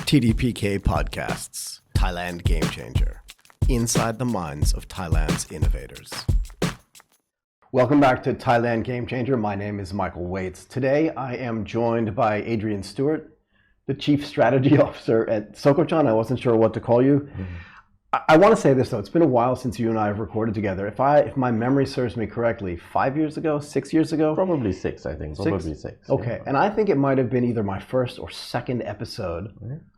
TDPK Podcasts, Thailand GameChanger. Inside the minds of Thailand's innovators. Welcome back to Thailand GameChanger. My name is Michael Waitze. Today I am joined by Adrian Stewart, the Chief Strategy Officer at Sokochan. I wasn't sure what to call you. I want to say this though, it's been a while since you and I have recorded together. If my memory serves me correctly, 5 years ago, 6 years ago? Probably six, I think. Probably six. Okay, yeah. and I think it might have been either my first or second episode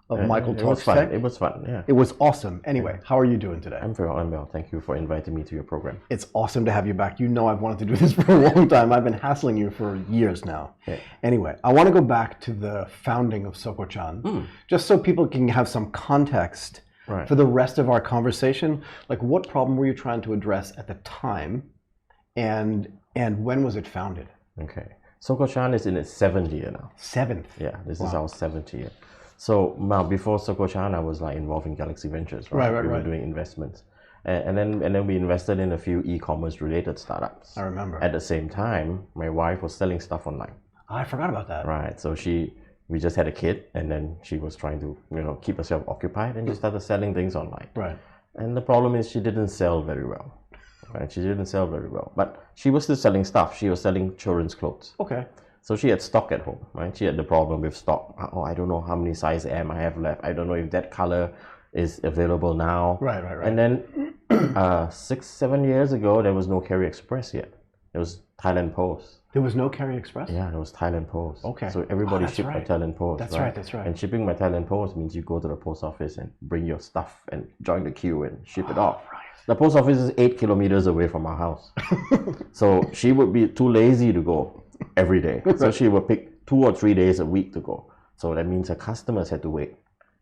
of Michael Talks Tech. It was fun, yeah. It was awesome. Anyway, how are you doing today? I'm very well. Thank you for inviting me to your program. It's awesome to have you back. You know I've wanted to do this for a long time. I've been hassling you for years now. Okay. Anyway, I want to go back to the founding of Sokochan, just so people can have some context for the rest of our conversation. Like, what problem were you trying to address at the time, and when was it founded? Okay. Sokochan is in its 7th year now. 7th? Yeah, this is our 7th year. So now, before Sokochan, I was like involved in Galaxy Ventures, right? We were doing investments. And then we invested in a few e-commerce related startups. I remember. At the same time, my wife was selling stuff online. Oh, I forgot about that. Right. So we just had a kid, and then she was trying to, keep herself occupied, and she started selling things online. Right. And the problem is she didn't sell very well. Right? She didn't sell very well, but she was still selling stuff. She was selling children's clothes. Okay. So she had stock at home, right? She had the problem with stock. Oh, I don't know how many size M I have left. I don't know if that color is available now. Right. And then 6-7 years ago, there was no Carrier Express yet. It was Thailand Post. There was no Carrier Express? Yeah, there was Thailand Post. Okay. So everybody shipped by Thailand Post. That's right. And shipping by Thailand Post means you go to the post office and bring your stuff and join the queue and ship it off. Right. The post office is 8 kilometers away from our house. So she would be too lazy to go every day. So she would pick 2 or 3 days a week to go. So that means her customers had to wait.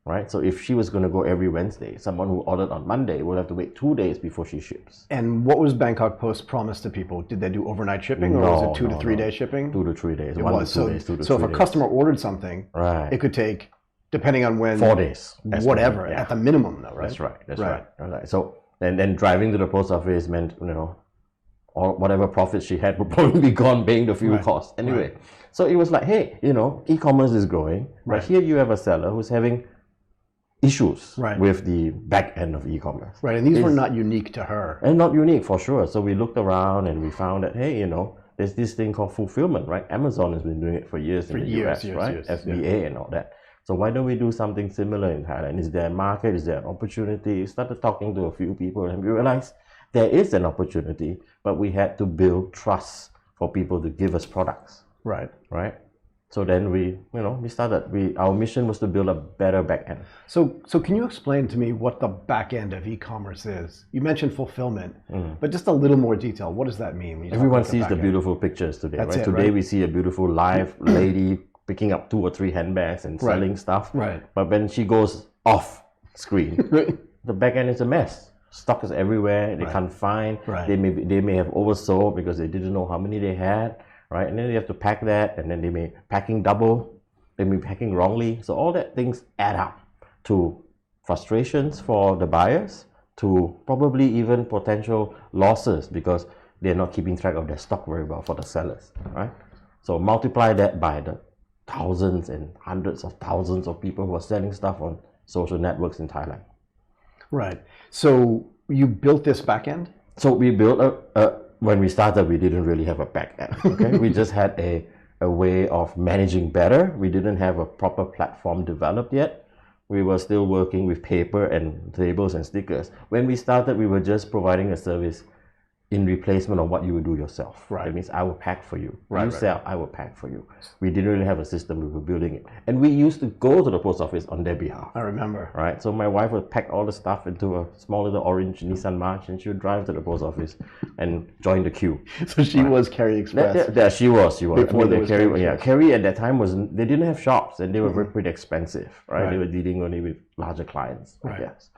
Right? So if she was going to go every Wednesday, someone who ordered on Monday would have to wait 2 days before she ships. And what was Bangkok Post promised to people? Did they do overnight shipping, or was it 2 to 3 day shipping? 2 to 3 days. It 1 was. to 2 days. 2 to 3 days. So if a customer ordered something, it could take, depending on when, 4 days. Whatever, at the minimum though, right? That's right. So then driving to the post office meant, or whatever profits she had would probably be gone paying the fuel costs. Anyway, so it was like, hey, e-commerce is growing, but here you have a seller who's having issues with the back end of e-commerce. Right, and these were not unique to her. And not unique, for sure. So we looked around and we found that, hey, there's this thing called Fulfilment, right? Amazon has been doing it for years in the US, right? FBA and all that. So why don't we do something similar in Thailand? Is there a market? Is there an opportunity? We started talking to a few people and we realized there is an opportunity, but we had to build trust for people to give us products. Right. So then we started. Our mission was to build a better back end. So can you explain to me what the back end of e-commerce is? You mentioned fulfillment, but just a little more detail. What does that mean? Everyone sees the beautiful pictures today, right? Today we see a beautiful live lady picking up 2 or 3 handbags and selling stuff. Right. But when she goes off screen, the back end is a mess. Stock is everywhere. They can't find. They may have oversold because they didn't know how many they had. Right, and then they have to pack that, and then they may packing double, they may be packing wrongly. So all that things add up to frustrations for the buyers, to probably even potential losses because they're not keeping track of their stock very well for the sellers. Right, so multiply that by the thousands and hundreds of thousands of people who are selling stuff on social networks in Thailand. Right. So you built this back end? So we built when we started, we didn't really have a back end. Okay, we just had a way of managing better. We didn't have a proper platform developed yet. We were still working with paper and labels and stickers. When we started, we were just providing a service in replacement of what you would do yourself. Right. That means I will pack for you. You sell, I will pack for you. We didn't really have a system, we were building it. And we used to go to the post office on their behalf. I remember. Right, so my wife would pack all the stuff into a small little orange Nissan March and she would drive to the post office and join the queue. So she was Carrier Express. Yeah, she was. Before Carrier at that time they didn't have shops and they were pretty expensive, right? They were dealing only with larger clients, I guess.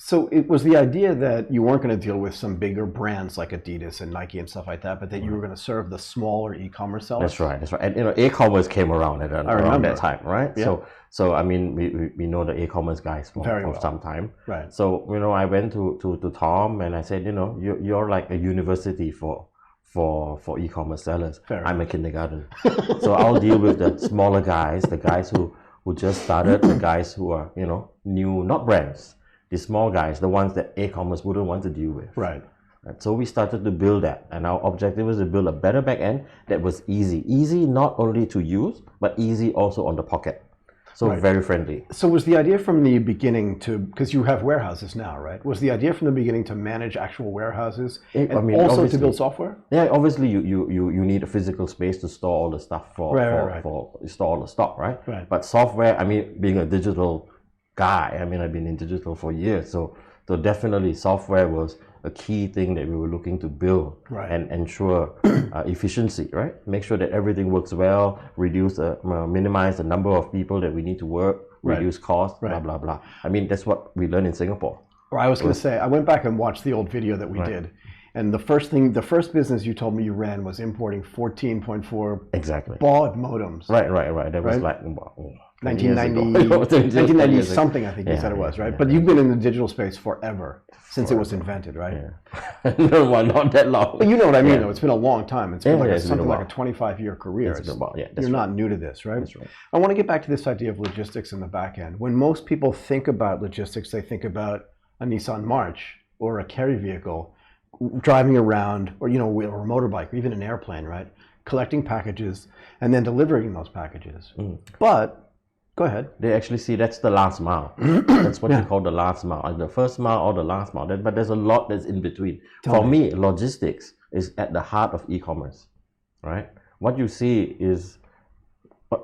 So it was the idea that you weren't going to deal with some bigger brands like Adidas and Nike and stuff like that, but that you were going to serve the smaller e-commerce sellers. That's right. And e-commerce came around around that time, right? Yeah. So I mean, we know the e-commerce guys for some time. Right. So I went to Tom and I said, you're like a university for e-commerce sellers. I'm a kindergarten. So I'll deal with the smaller guys, the guys who who just started, the guys who are, new, not brands, the small guys, the ones that e-commerce wouldn't want to deal with. Right. So we started to build that, and our objective was to build a better back end that was easy. Easy not only to use, but easy also on the pocket. So very friendly. So was the idea from the beginning because you have warehouses now, right? Was the idea from the beginning to manage actual warehouses and also to build software? Yeah, obviously you need a physical space to store all the stuff for store all the stock, right? But software, being a digital guy, I've been in digital for years, so definitely software was a key thing that we were looking to build and ensure efficiency, right? Make sure that everything works well, minimize the number of people that we need to work, reduce costs, blah, blah, blah. That's what we learned in Singapore. I was going to say, I went back and watched the old video that we did. And the first business you told me you ran was importing 14.4 baud modems. Right. That was like 1990 something, I think you said it was, right? But you've been in the digital space forever, since it was invented, right? Yeah. No, not that long. But you know what I mean, though. It's been a long time. It's been something like a 25-year career. You're not new to this, right? That's right. I want to get back to this idea of logistics in the back end. When most people think about logistics, they think about a Nissan March or a carry vehicle driving around, or a motorbike, or even an airplane, right? Collecting packages and then delivering those packages. But go ahead. They actually see that's the last mile. That's what you call the last mile, the first mile or the last mile. But there's a lot that's in between. For me, logistics is at the heart of e-commerce, right? What you see is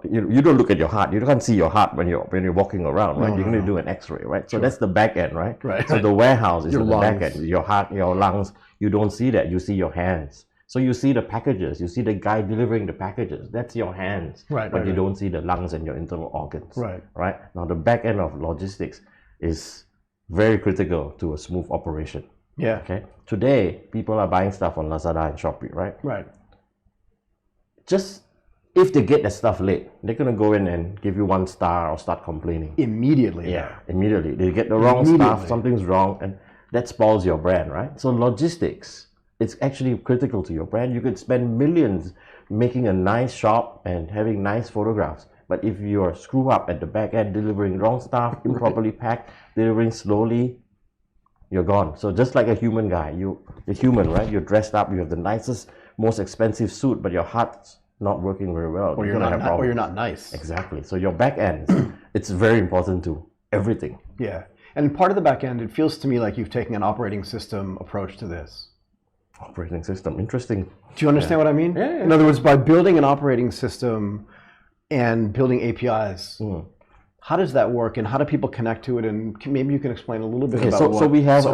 you don't look at your heart. You can't see your heart when you're walking around, right? You're going to do an X-ray, right? So that's the back end, right? So the warehouse is the back end. Your heart, your lungs. You don't see that. You see your hands. So you see the packages. You see the guy delivering the packages. That's your hands. But you don't see the lungs and your internal organs. Right. Now the back end of logistics is very critical to a smooth operation. Yeah. Okay. Today, people are buying stuff on Lazada and Shopee, right? Right. Just if they get the stuff late, they're gonna go in and give you 1 star or start complaining. Immediately. Yeah, immediately. They get the wrong stuff, something's wrong, and that spoils your brand, right? So logistics, it's actually critical to your brand. You could spend millions making a nice shop and having nice photographs. But if you're screw up at the back end, delivering wrong stuff, improperly packed, delivering slowly, you're gone. So just like a human guy, you're human, right? You're dressed up, you have the nicest, most expensive suit, but your heart's not working very well. Or you're not nice. Exactly. So your back end, it's very important to everything. Yeah. And part of the back end, it feels to me like you've taken an operating system approach to this. Operating system, interesting. Do you understand what I mean? Yeah. In other words, by building an operating system and building APIs, how does that work, and how do people connect to it? And maybe you can explain a little bit about what we have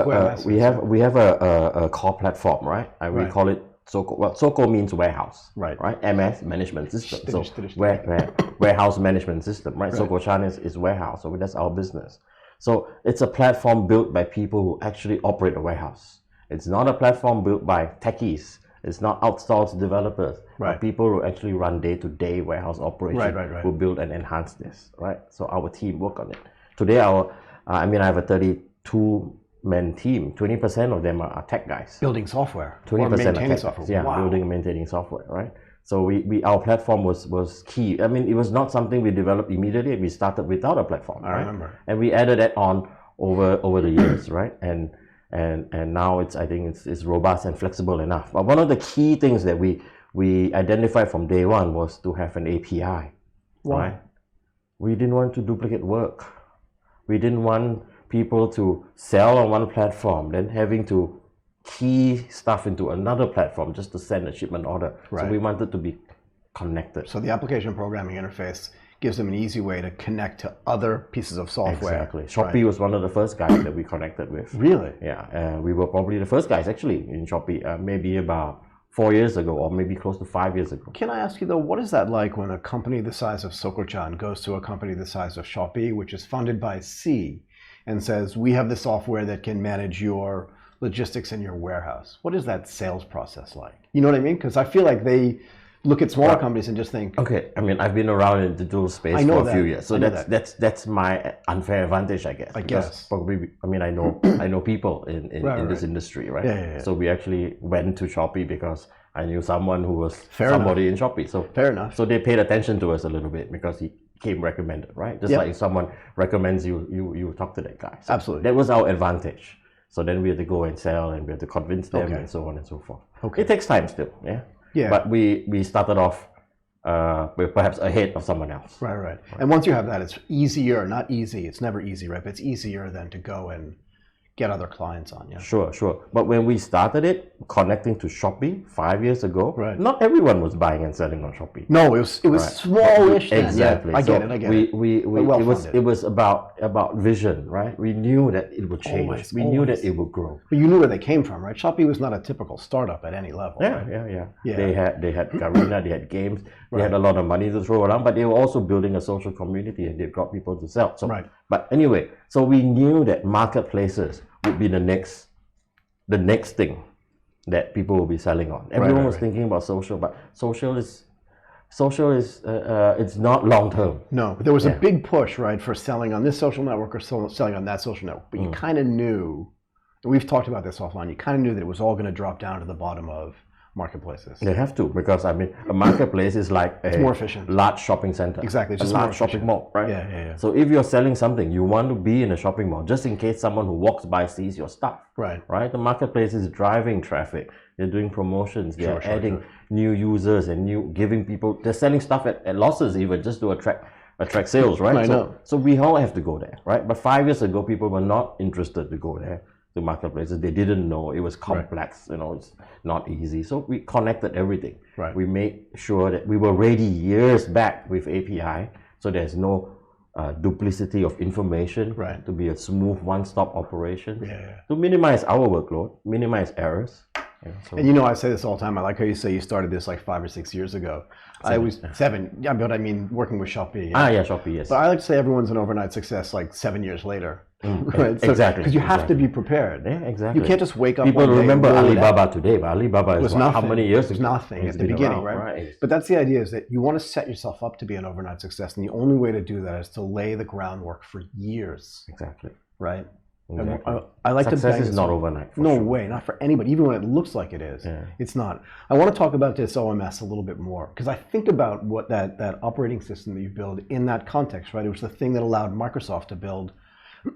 a core platform, right? We call it Soko. Well, Soko means warehouse, right? MS, management system. So warehouse management system, right? Sokochan is warehouse. So that's our business. So it's a platform built by people who actually operate a warehouse. It's not a platform built by techies. It's not outsourced developers, but people who actually run day-to-day warehouse operation who build and enhance this, right? So our team work on it. Today, I have a 32-man team. 20% of them are tech guys. Building software. 20% maintaining tech software. Guys. Yeah, building and maintaining software, right? So our platform was key. It was not something we developed immediately. We started without a platform. I remember. And we added that on over the years, right? And now I think it's robust and flexible enough. But one of the key things that we identified from day one was to have an API. Why? Right? We didn't want to duplicate work. We didn't want people to sell on one platform, then having to key stuff into another platform just to send a shipment order. So we wanted to be connected. So the application programming interface gives them an easy way to connect to other pieces of software. Exactly. Shopee was one of the first guys that we connected with. Really? Yeah. We were probably the first guys actually in Shopee, maybe about 4 years ago, or maybe close to 5 years ago. Can I ask you though, what is that like when a company the size of Sokochan goes to a company the size of Shopee, which is funded by C, and says, we have the software that can manage your logistics in your warehouse? What is that sales process like? You know what I mean? Because I feel like they look at smaller companies and just think, okay, I've been around in the digital space for a few years, so that's my unfair advantage, I guess. I guess. Probably, I know people in this industry, right? Yeah. So we actually went to Shopee because I knew someone who was somebody in Shopee. So fair enough. So they paid attention to us a little bit because he came recommended, right? Just like if someone recommends you, you talk to that guy. So absolutely. That was our advantage. So then we had to go and sell, and we had to convince them, and so on and so forth. It takes time still, yeah. But we started off we're perhaps ahead of someone else. Right. And once you have that, it's easier, not easy. It's never easy, right? But it's easier than to go and get other clients on. Yeah. Sure. But when we started it, connecting to Shopee 5 years ago, not everyone was buying and selling on Shopee. No, it was smallish. Exactly. Yeah, I get it. It was about vision, right? We knew that it would change. We knew that it would grow. But you knew where they came from, right? Shopee was not a typical startup at any level. Yeah. They had Garena, they had games, they had a lot of money to throw around, but they were also building a social community, and they got people to sell. So, but anyway, so we knew that marketplaces would be the next thing that people will be selling on. Everyone was thinking about social, but social is it's not long term. No, but there was a big push, right, for selling on this social network or selling on that social network. But you kind of knew, and we've talked about this offline, you kind of knew that it was all going to drop down to the bottom of marketplaces. They have to, because I mean, a marketplace is like it's more efficient. Large shopping center. Exactly, it's a large shopping mall, right? Yeah. So if you're selling something, you want to be in a shopping mall, just in case someone who walks by sees your stuff. Right. The marketplace is driving traffic. They're doing promotions. They're adding new users and giving people. They're selling stuff at losses even just to attract sales, right? So we all have to go there, right? But 5 years ago, people were not interested to go there. The marketplaces, they didn't know, it was complex, it's not easy. So we connected everything. We made sure that we were ready years back with API, so there's no duplicity of information, to be a smooth one-stop operation, to minimize our workload, minimize errors. And I say this all the time. I like how you say you started this like 5 or 6 years ago. Seven. Yeah, but I mean working with Shopee. Shopee, yes. But I like to say everyone's an overnight success like 7 years later. Right? So, exactly. Because you have to be prepared. Yeah, exactly. You can't just wake up. People remember Alibaba today, but Alibaba was how many years? It was nothing at the beginning, right? But that's the idea: is that you want to set yourself up to be an overnight success, and the only way to do that is to lay the groundwork for years. Exactly. Right. Exactly. I like Success to is not overnight. No way, not for anybody. Even when it looks like it is, it's not. I want to talk about this OMS a little bit more, because I think about what that operating system that you build in that context, right? It was the thing that allowed Microsoft to build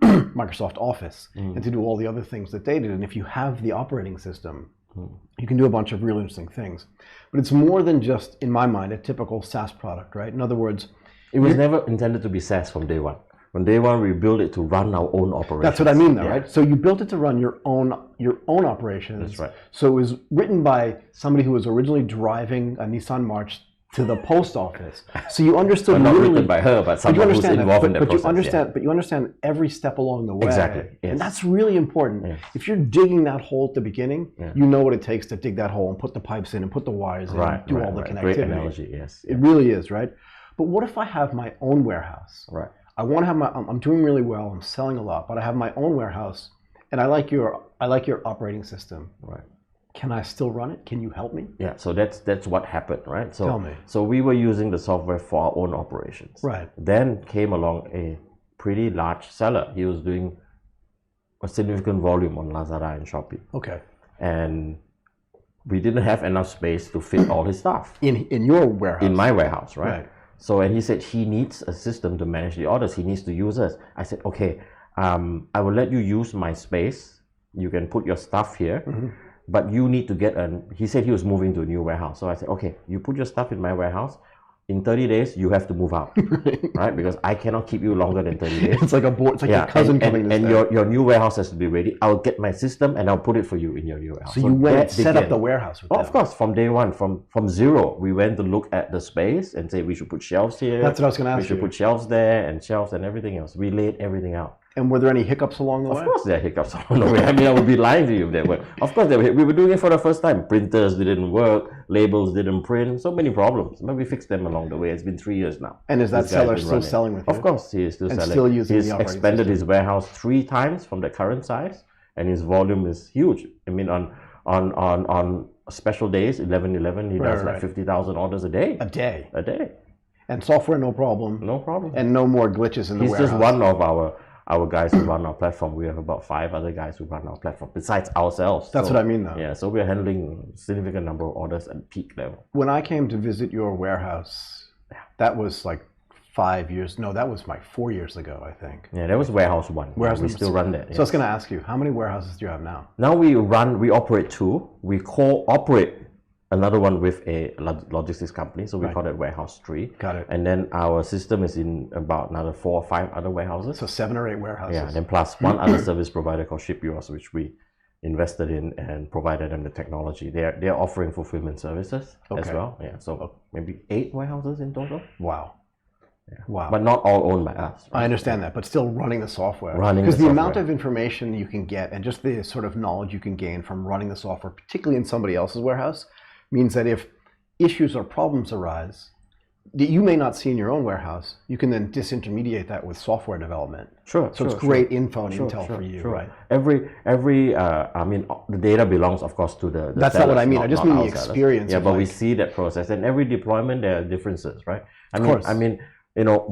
Microsoft Office and to do all the other things that they did. And if you have the operating system, you can do a bunch of really interesting things. But it's more than just, in my mind, a typical SaaS product, right? In other words, it was never intended to be SaaS from day one. From day one, we built it to run our own operations. That's what I mean, though, right? So you built it to run your own operations. That's right. So it was written by somebody who was originally driving a Nissan March to the post office. So you understood. Not written by her, but someone who's involved in the process. But you understand every step along the way. Exactly. Yes. And that's really important. Yes. If you're digging that hole at the beginning, you know what it takes to dig that hole and put the pipes in and put the wires in and do all the connectivity. Great analogy. Yes. It really is, right? But what if I have my own warehouse? Right. I want to have I'm doing really well. I'm selling a lot, but I have my own warehouse, and I like your operating system. Right. Can I still run it? Can you help me? Yeah. So that's what happened, right? So tell me. So we were using the software for our own operations. Right. Then came along a pretty large seller. He was doing a significant volume on Lazada and Shopee. Okay. And we didn't have enough space to fit all his stuff. In your warehouse. In my warehouse, right? So, and he said he needs a system to manage the orders. He needs to use us. I said, okay, I will let you use my space. You can put your stuff here, but you need to get he said he was moving to a new warehouse. So I said, okay, you put your stuff in my warehouse. In 30 days, you have to move out, right? Because I cannot keep you longer than 30 days. It's like your cousin coming to stay. And your new warehouse has to be ready. I'll get my system and I'll put it for you in your new warehouse. So you went and set up the warehouse with them? Of course, from day one, from zero, we went to look at the space and say we should put shelves here. That's what I was going to ask you. We should put shelves there and shelves and everything else. We laid everything out. And were there any hiccups along the way? Of course there are hiccups along the way. I mean, I would be lying to you if there were. Of course there were. We were doing it for the first time. Printers didn't work, labels didn't print, so many problems. But we fixed them along the way. It's been 3 years now. And is that seller still selling with you? Of course, he is still selling. And still using He's expanded his warehouse 3 times from the current size, and his volume is huge. I mean, on special days, 11/11, he does like 50,000 orders a day. A day. And software, no problem. No problem. And no more glitches in the warehouse. He's just one of our guys who run our platform. We have about 5 other guys who run our platform besides ourselves. That's what I mean, though. Yeah, so we're handling a significant number of orders at peak level. When I came to visit your warehouse, that was like 5 years. No, that was like 4 years ago, I think. Yeah, that was warehouse one. Warehouse we still run that. So I was going to ask you, how many warehouses do you have now? Now we operate two. We co-operate another one with a logistics company, so we call that warehouse 3. Got it. And then our system is in about another 4 or 5 other warehouses. So 7 or 8 warehouses. Yeah, then plus one other service provider called ShipUS, which we invested in and provided them the technology. They're offering fulfillment services as well. Yeah, so maybe 8 warehouses in total. Wow. Yeah. Wow. But not all owned by us. Right? I understand that, but still running the software. Because the amount of information you can get and just the sort of knowledge you can gain from running the software, particularly in somebody else's warehouse, means that if issues or problems arise that you may not see in your own warehouse, you can then disintermediate that with software development. Sure. So it's great info and intel for you, right? I mean, the data belongs, of course, to the That's sellers, not what I mean. I just mean the experience. Yeah, but we see that process, and every deployment there are differences, right? Of course. I mean,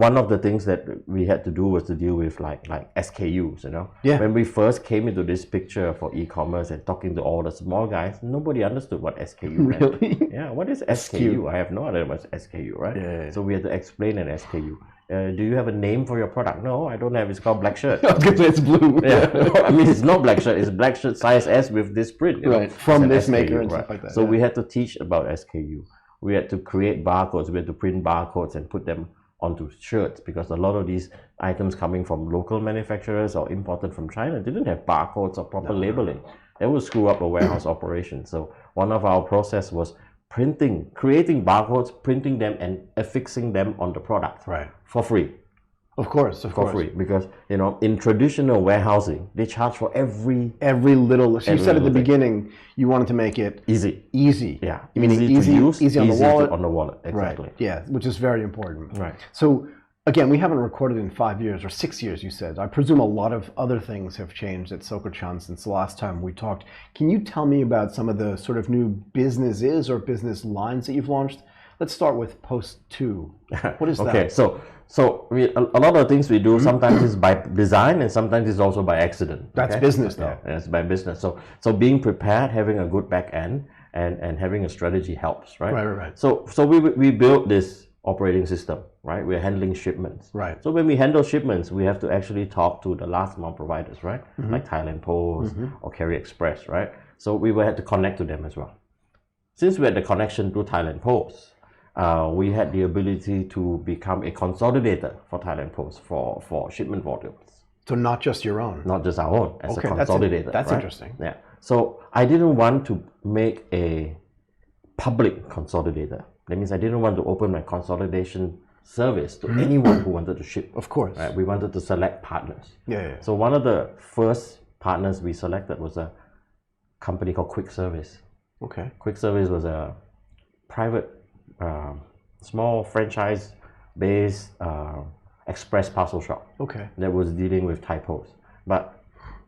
one of the things that we had to do was to deal with like SKUs, Yeah. When we first came into this picture for e-commerce and talking to all the small guys, nobody understood what SKU meant. Really? Yeah, what is SKU? I have no idea what SKU, right? Yeah. So we had to explain an SKU. Do you have a name for your product? No, I don't have. It's called black shirt. Because it's blue. Yeah. I mean, it's not black shirt. It's black shirt size S with this print. Right. From this SKU, maker and stuff like that. So we had to teach about SKU. We had to create barcodes. We had to print barcodes and put them onto shirts, because a lot of these items coming from local manufacturers or imported from China didn't have barcodes or proper labeling. That would screw up a warehouse operation. So one of our process was creating barcodes, printing them and affixing them on the product for free. Of course. For free, because in traditional warehousing they charge for every little. So you said at the beginning you wanted to make it easy. Yeah, you mean easy to use, easy on the wallet. On the wallet, exactly. Right. Yeah, which is very important. Right. So again, we haven't recorded in 5 years or 6 years. You said. I presume a lot of other things have changed at Sokochan since the last time we talked. Can you tell me about some of the sort of new businesses or business lines that you've launched? Let's start with Post 2. What is that? Okay, so a lot of things we do sometimes is by design and sometimes it's also by accident. That's business though. Yeah, it's by business. So being prepared, having a good back end and having a strategy helps, right? Right. So we built this operating system, right? We're handling shipments. Right. So when we handle shipments, we have to actually talk to the last mile providers, right? Like Thailand Post or Carry Express, right? So we had to connect to them as well. Since we had the connection to Thailand Post, we had the ability to become a consolidator for Thailand Post for shipment volumes. So not just your own? Not just our own, as a consolidator. That's right? interesting. Yeah. So I didn't want to make a public consolidator. That means I didn't want to open my consolidation service to anyone who wanted to ship. Of course. Right? We wanted to select partners. Yeah. So one of the first partners we selected was a company called Quick Service. Okay. Quick Service was a private, small franchise-based express parcel shop. Okay. That was dealing with Thai Post. But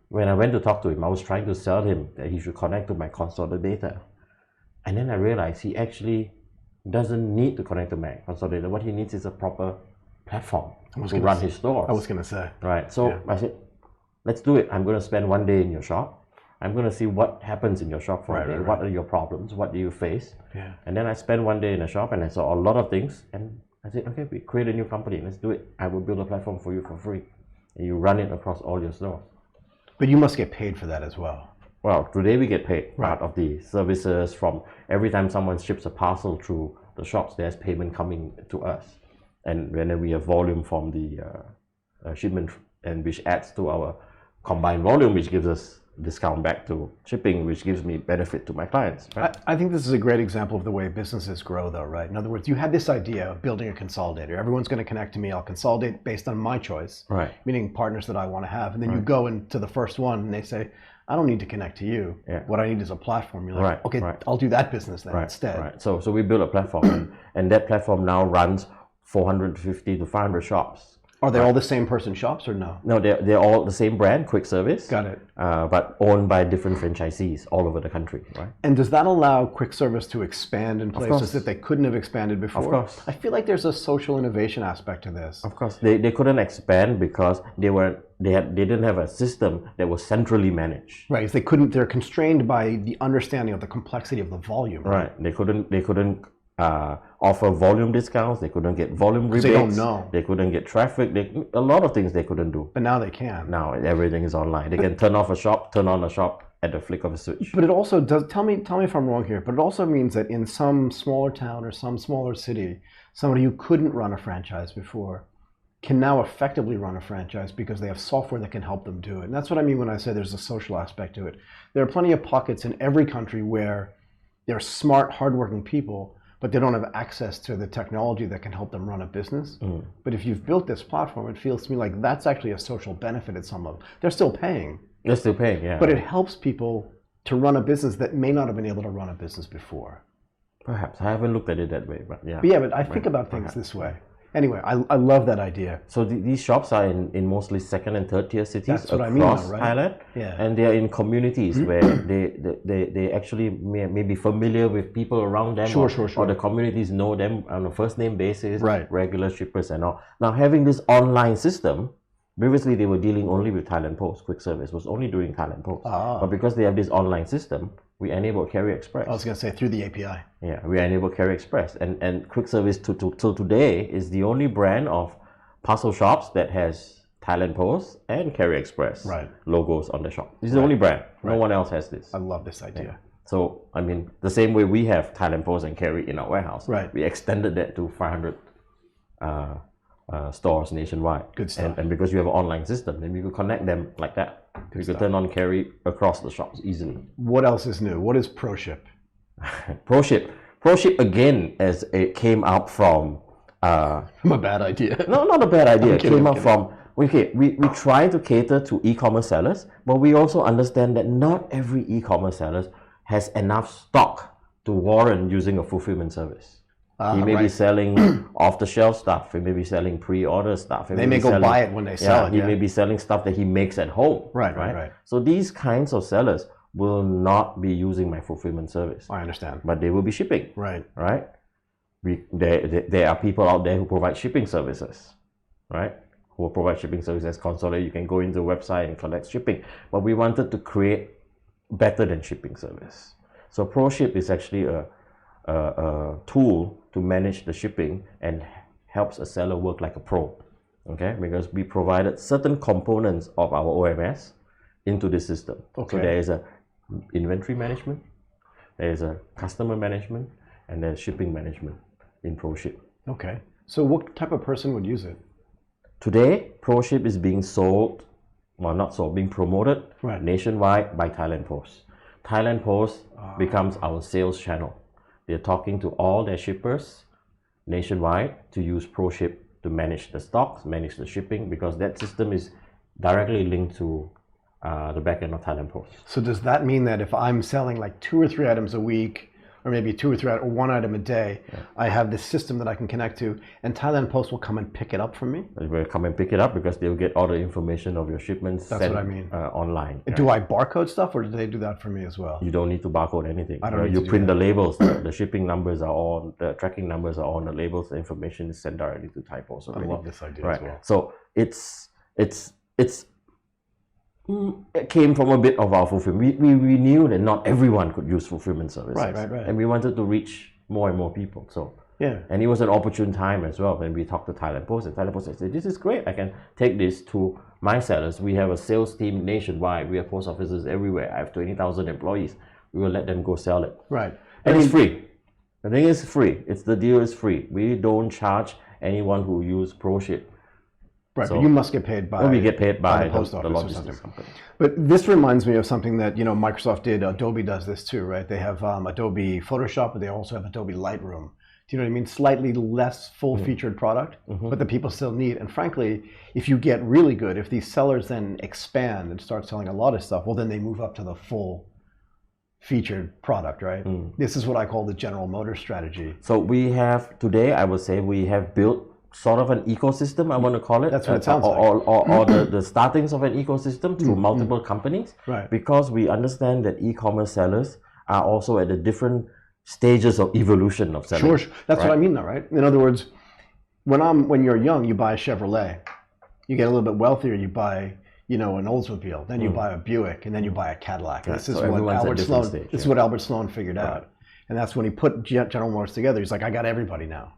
when I went to talk to him, I was trying to sell him that he should connect to my consolidator. And then I realized he actually doesn't need to connect to my consolidator. What he needs is a proper platform to run his stores. I was going to say. Right. So I said, let's do it. I'm going to spend one day in your shop. I'm going to see what happens in your shop for a day. What are your problems? What do you face? Yeah. And then I spent one day in the shop and I saw a lot of things. And I said, okay, we create a new company. Let's do it. I will build a platform for you for free. And you run it across all your stores. But you must get paid for that as well. Well, today we get paid. Part of the services from every time someone ships a parcel through the shops, there's payment coming to us. And then we have volume from the shipment, and which adds to our combined volume, which gives us discount back to shipping, which gives me benefit to my clients. Right? I think this is a great example of the way businesses grow though, right? In other words, you had this idea of building a consolidator. Everyone's going to connect to me. I'll consolidate based on my choice, meaning partners that I want to have. And then you go into the first one and they say, I don't need to connect to you. What I need is a platform. You're like, okay, I'll do that business then instead. Right. So we built a platform and that platform now runs 450 to 500 shops. Are they all the same person shops or no? No, they're all the same brand, Quick Service. Got it. But owned by different franchisees all over the country, right? And does that allow Quick Service to expand in places that they couldn't have expanded before? Of course. I feel like there's a social innovation aspect to this. Of course. They couldn't expand because they didn't have a system that was centrally managed. Right. They're constrained by the understanding of the complexity of the volume. Right. They couldn't offer volume discounts. They couldn't get volume rebates. They don't know. They couldn't get traffic. A lot of things they couldn't do. But now they can. Now everything is online. They can turn off a shop, turn on a shop at the flick of a switch. But it also does, tell me if I'm wrong here, but it also means that in some smaller town or some smaller city, somebody who couldn't run a franchise before can now effectively run a franchise because they have software that can help them do it. And that's what I mean when I say there's a social aspect to it. There are plenty of pockets in every country where they're smart, hardworking people, but they don't have access to the technology that can help them run a business. But if you've built this platform, it feels to me like that's actually a social benefit at some level. They're still paying. They're still paying, yeah. But it helps people to run a business that may not have been able to run a business before. Perhaps. I haven't looked at it that way, but yeah. But I think about things this way. Anyway, I love that idea. So these shops are in mostly second and third tier cities across Thailand, and they are in communities where they actually may be familiar with people around them, or the communities know them on a first name basis, regular shippers and all. Now having this online system, previously they were dealing only with Thailand Post. Quick service was only doing Thailand Post, but because they have this online system, we enable Carrier Express. I was going to say through the API. Yeah, we enable Carrier Express, and Quick Service till today is the only brand of parcel shops that has Thailand Post and Carrier Express logos on the shop. This is the only brand. No one else has this. I love this idea. Yeah. So I mean, the same way we have Thailand Post and Carrier in our warehouse, we extended that to 500 stores nationwide. Good stuff. And because you have an online system, then we could connect them like that. You could turn on Carry across the shops easily. What else is new? What is ProShip? ProShip again, as it came out from from a bad idea. No, not a bad idea. It came out from we try to cater to e-commerce sellers, but we also understand that not every e-commerce seller has enough stock to warrant using a fulfillment service. He may be selling off-the-shelf stuff. He may be selling pre-order stuff. They may go buy it when they sell it. He may be selling stuff that he makes at home. Right. So these kinds of sellers will not be using my fulfillment service. I understand. But they will be shipping. Right. There are people out there who provide shipping services, right? Who will provide shipping services. Consolidate. You can go into the website and collect shipping. But we wanted to create better than shipping service. So ProShip is actually a tool to manage the shipping and helps a seller work like a pro, okay? Because we provided certain components of our OMS into the system. So there is a inventory management, there is a customer management, and there's shipping management in ProShip. Okay. So what type of person would use it? Today, ProShip is being sold, well, not sold, being promoted nationwide by Thailand Post. Thailand Post becomes our sales channel. They're talking to all their shippers nationwide to use ProShip to manage the stocks, manage the shipping, because that system is directly linked to the back end of Thailand Post. So does that mean that if I'm selling like 2 or 3 items a week, or maybe 2 or 3 or 1 item a day, I have this system that I can connect to, and Thailand Post will come and pick it up from me? They will come and pick it up because they'll get all the information of your shipments sent online. Do I barcode stuff, or do they do that for me as well? You don't need to barcode anything. I don't need you to print the labels, the shipping numbers are on, the tracking numbers are on the labels, the information is sent directly to Thai Post already. I love this idea as well. So it came from a bit of our fulfillment. We knew that not everyone could use fulfillment services. Right. And we wanted to reach more and more people. So and it was an opportune time as well when we talked to Thailand Post, and Thailand Post said, this is great. I can take this to my sellers. We have a sales team nationwide. We have post offices everywhere. I have 20,000 employees. We will let them go sell it. Right. And it's free. The thing is free. The deal is free. We don't charge anyone who use ProShip. Right, but you must get paid by. We get paid by the post office the or logistics something. company. But this reminds me of something that Microsoft did. Adobe does this too, right? They have Adobe Photoshop, but they also have Adobe Lightroom. Do you know what I mean? Slightly less full-featured product, but the people still need. And frankly, if you get really good, if these sellers then expand and start selling a lot of stuff, well, then they move up to the full-featured product, right? This is what I call the General Motors strategy. So we have today, I would say, we have built sort of an ecosystem, I want to call it. That's what it sounds like. Or the startings of an ecosystem through multiple companies. Right. Because we understand that e-commerce sellers are also at the different stages of evolution of selling. Sure. That's what I mean though, right? In other words, when you're young, you buy a Chevrolet. You get a little bit wealthier, you buy, an Oldsmobile. Then you buy a Buick, and then you buy a Cadillac. This is what Albert Sloan figured out. And that's when he put General Motors together. He's like, I got everybody now.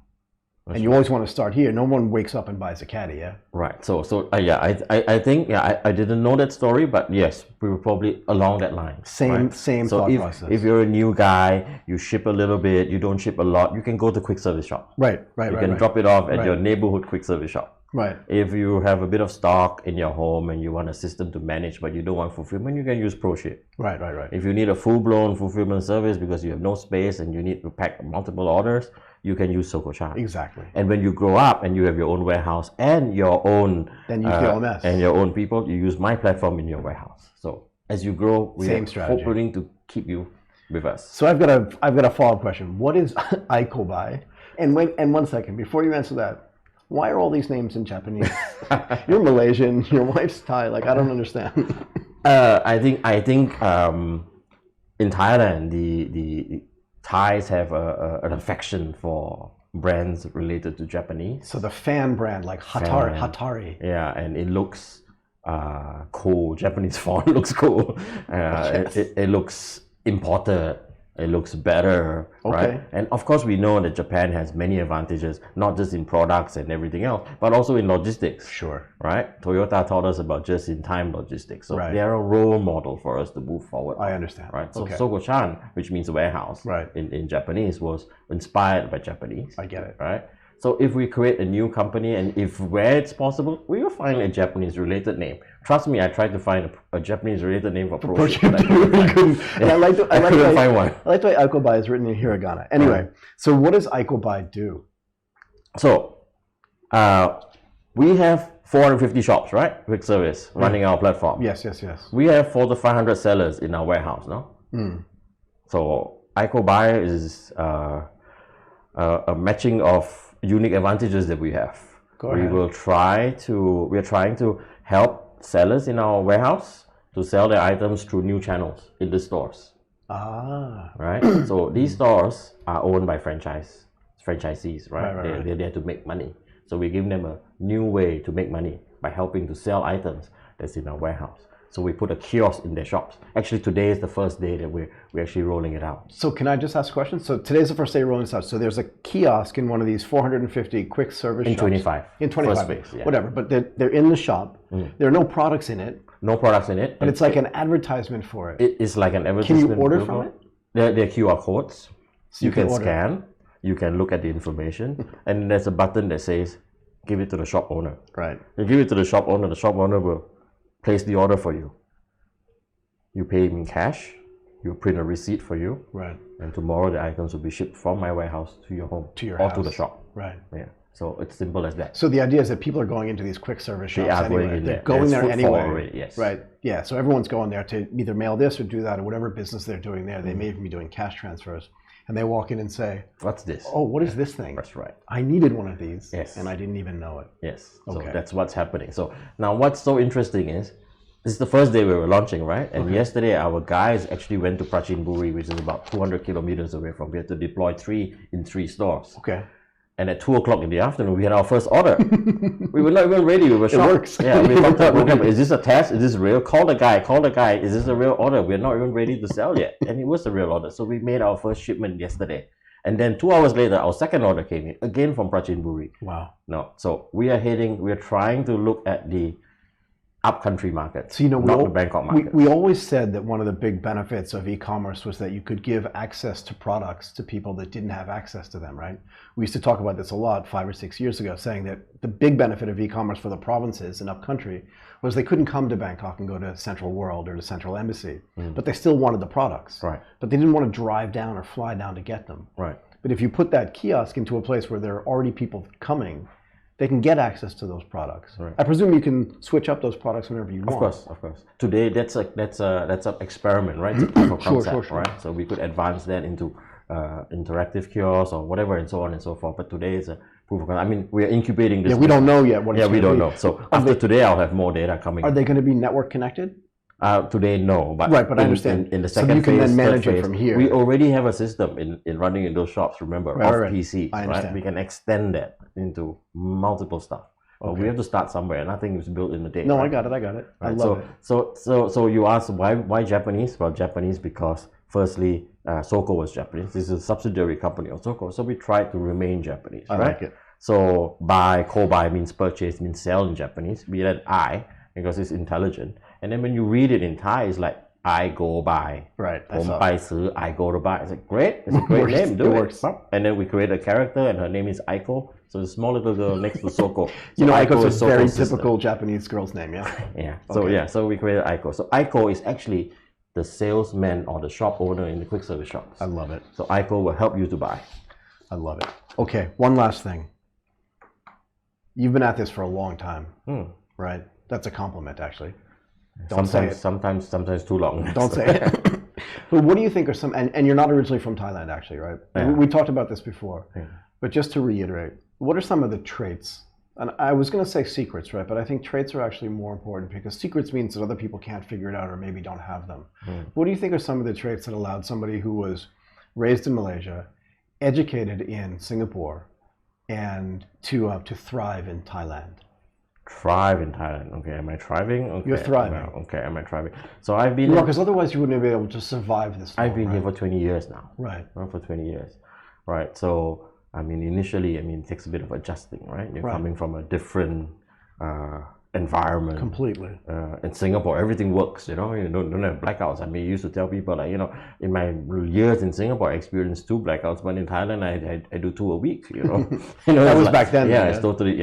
And you always want to start here. No one wakes up and buys a caddy, yeah? Right. So yeah, I think, yeah, I didn't know that story, but yes, we were probably along that line. Same thought process. If you're a new guy, you ship a little bit, you don't ship a lot, you can go to quick service shop. Right. You can drop it off at your neighborhood quick service shop. Right. If you have a bit of stock in your home and you want a system to manage, but you don't want fulfillment, you can use ProShip. Right. If you need a full-blown fulfillment service because you have no space and you need to pack multiple orders, you can use Sokochan. Exactly. And when you grow up and you have your own warehouse and your own then use the OMS and your own people, you use my platform in your warehouse. So as you grow, we are hoping to keep you with us. So I've got a follow-up question. What is Aikobai? And one second before you answer that, why are all these names in Japanese? You're Malaysian. Your wife's Thai. Like I don't understand. I think in Thailand the Thais have an affection for brands related to Japanese. So the fan brand like Hatari. Yeah, and it looks cool. Japanese font looks cool. Yes. It looks imported. It looks better, right? And of course, we know that Japan has many advantages, not just in products and everything else, but also in logistics. Sure. Right? Toyota taught us about just-in-time logistics. So they are a role model for us to move forward. I understand. Right? So Sokochan, which means warehouse in Japanese, was inspired by Japanese. I get it. Right? So if we create a new company and if where it's possible, we will find a Japanese related name. Trust me, I tried to find a Japanese related name for ProShip. And I like couldn't find one. I like the way Aikobai is written in hiragana. Anyway, so what does Aikobai do? So we have 450 shops, right? Quick service running our platform. Yes. We have 400 to 500 sellers in our warehouse now. So Aikobai is a matching of unique advantages that we have. We are trying to help sellers in our warehouse to sell their items through new channels in the stores. Right? So these stores are owned by franchisees, right? They're there to make money. So we give them a new way to make money by helping to sell items that's in our warehouse. So we put a kiosk in their shops. Actually, today is the first day that we're actually rolling it out. So can I just ask a question? So today's the first day rolling this out. So there's a kiosk in one of these 450 quick service shops. In 25. First phase, yeah. Whatever. But they're in the shop. There are no products in it. No products in it. But it's like an advertisement for it. It is like an advertisement. Can you order from it? They're QR codes. So you can scan. You can look at the information. And there's a button that says, give it to the shop owner. Right. You give it to the shop owner will place the order for you. You pay him in cash. You print a receipt for you. Right. And tomorrow the items will be shipped from my warehouse to your home. To your house. Or to the shop. Right. Yeah. So it's simple as that. So the idea is that people are going into these quick service shops anyway. They're going there anyway. Already, yes. Right. Yeah. So everyone's going there to either mail this or do that or whatever business they're doing there. They may even be doing cash transfers. And they walk in and say, what's this? Oh, what is this thing? That's right. I needed one of these. Yes. And I didn't even know it. Yes. So that's what's happening. So now what's so interesting is, this is the first day we were launching, right? And yesterday our guys actually went to Prachinburi, which is about 200 kilometers away from here, to deploy 3 in 3 stores. Okay. And at 2 o'clock in the afternoon, we had our first order. We were not even ready. We were shocked. It works. Yeah, we talked to the program. Is this a test? Is this real? Call the guy. Is this a real order? We're not even ready to sell yet. And it was a real order. So we made our first shipment yesterday. And then 2 hours later, our second order came in, again from Prachinburi. Wow. No. So we're trying to look at the upcountry market, so, not the Bangkok market. We always said that one of the big benefits of e-commerce was that you could give access to products to people that didn't have access to them, right? We used to talk about this a lot 5 or 6 years ago, saying that the big benefit of e-commerce for the provinces and upcountry was they couldn't come to Bangkok and go to Central World or to Central Embassy, but they still wanted the products. Right. But they didn't want to drive down or fly down to get them. Right. But if you put that kiosk into a place where there are already people coming, they can get access to those products. Right. I presume you can switch up those products whenever you want. Of course. Today, that's an experiment, right? It's a proof of concept, right? So we could advance that into interactive kiosks or whatever, and so on and so forth. But today is a proof of concept. I mean, we are incubating this. Yeah, we don't know yet what it's going to be. Yeah, we don't know. So after today, I'll have more data coming. Are they going to be network connected? Today, no. But right, but I understand. In the second phase, so you can then manage it from here. We already have a system in running in those shops, remember, right. PCs, right? We can extend that into multiple stuff. Well, we have to start somewhere. Nothing is built in a day. No, right? I got it. I Right? love it. So you ask why Japanese? Well, Japanese because firstly, Soko was Japanese. This is a subsidiary company of Soko. So we tried to remain Japanese, I right? like it. So kobai means purchase, means sell in Japanese. We add I because it's intelligent. And then when you read it in Thai, it's like I go by. Right. I go to buy. It's like great. It's a great name. Do it. Works. And then we create a character, and her name is Aiko. So the small little girl next to Soko. So Aiko is a very typical Japanese girl's name, yeah? Yeah. So so we created Aiko. So Aiko is actually the salesman or the shop owner in the quick service shops. I love it. So Aiko will help you to buy. I love it. Okay, one last thing. You've been at this for a long time, right? That's a compliment, actually. Sometimes too long. Don't say it. But what do you think are some, and you're not originally from Thailand, actually, right? Yeah. We talked about this before, but just to reiterate, what are some of the traits? And I was going to say secrets, right? But I think traits are actually more important because secrets means that other people can't figure it out or maybe don't have them. What do you think are some of the traits that allowed somebody who was raised in Malaysia, educated in Singapore, and to thrive in Thailand? Thrive in Thailand. Okay, am I thriving? Okay. You're thriving. Okay, am I thriving? So I've been... No, because otherwise you wouldn't be able to survive this long, I've been here for 20 years now. Right. For 20 years. Right, so... I mean, initially, it takes a bit of adjusting, right? You're coming from a different environment. Completely. In Singapore, everything works, you don't have blackouts. I mean, I used to tell people, like, in my years in Singapore, I experienced 2 blackouts, but in Thailand, I do 2 a week, That was like, back then. Yeah, it's totally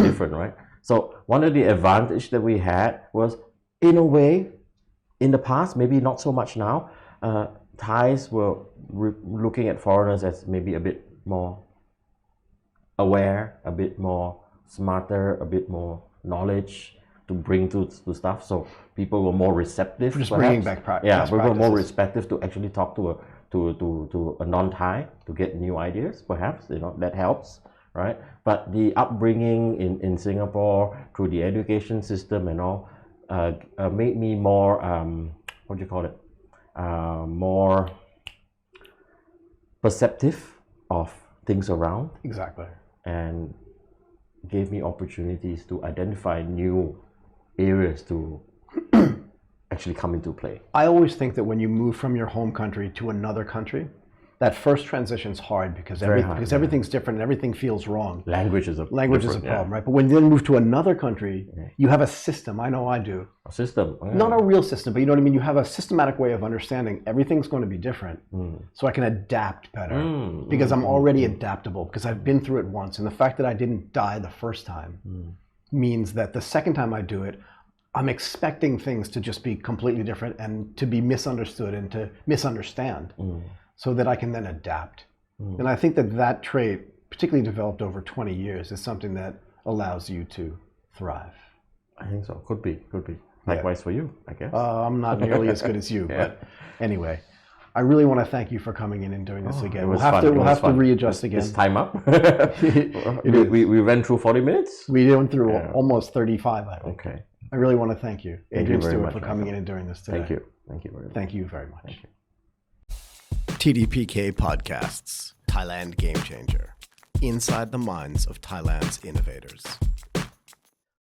different, right? So one of the advantage that we had was, in a way, in the past, maybe not so much now, Thais were looking at foreigners as maybe a bit more aware, a bit more smarter, a bit more knowledge to bring to stuff. So people were more receptive. Just bringing back practice. Yeah, we were more receptive to actually talk to a non-Thai to get new ideas. Perhaps that helps, right? But the upbringing in Singapore through the education system and all made me more what do you call it? More perceptive of things around. Exactly. And gave me opportunities to identify new areas to actually come into play. I always think that when you move from your home country to another country, that first transition's hard because everything's different and everything feels wrong. Language is a problem, right? But when you then move to another country, you have a system. I know I do. A system. Yeah. Not a real system, but you know what I mean? You have a systematic way of understanding everything's going to be different. So I can adapt better because I'm already adaptable because I've been through it once. And the fact that I didn't die the first time means that the second time I do it, I'm expecting things to just be completely different and to be misunderstood and to misunderstand. So that I can then adapt. And I think that trait, particularly developed over 20 years, is something that allows you to thrive. I think so. Could be. Likewise for you, I guess. I'm not nearly as good as you, but anyway, I really want to thank you for coming in and doing this again. We'll have to readjust again. Is time up? We ran through 40 minutes? We went through almost 35, I think. Okay. I really want to thank you, Adrian Stewart, for coming in and doing this today. Thank you. Thank you very much. Thank you very much. Thank you. TDPK Podcasts, Thailand GameChanger. Inside the minds of Thailand's innovators.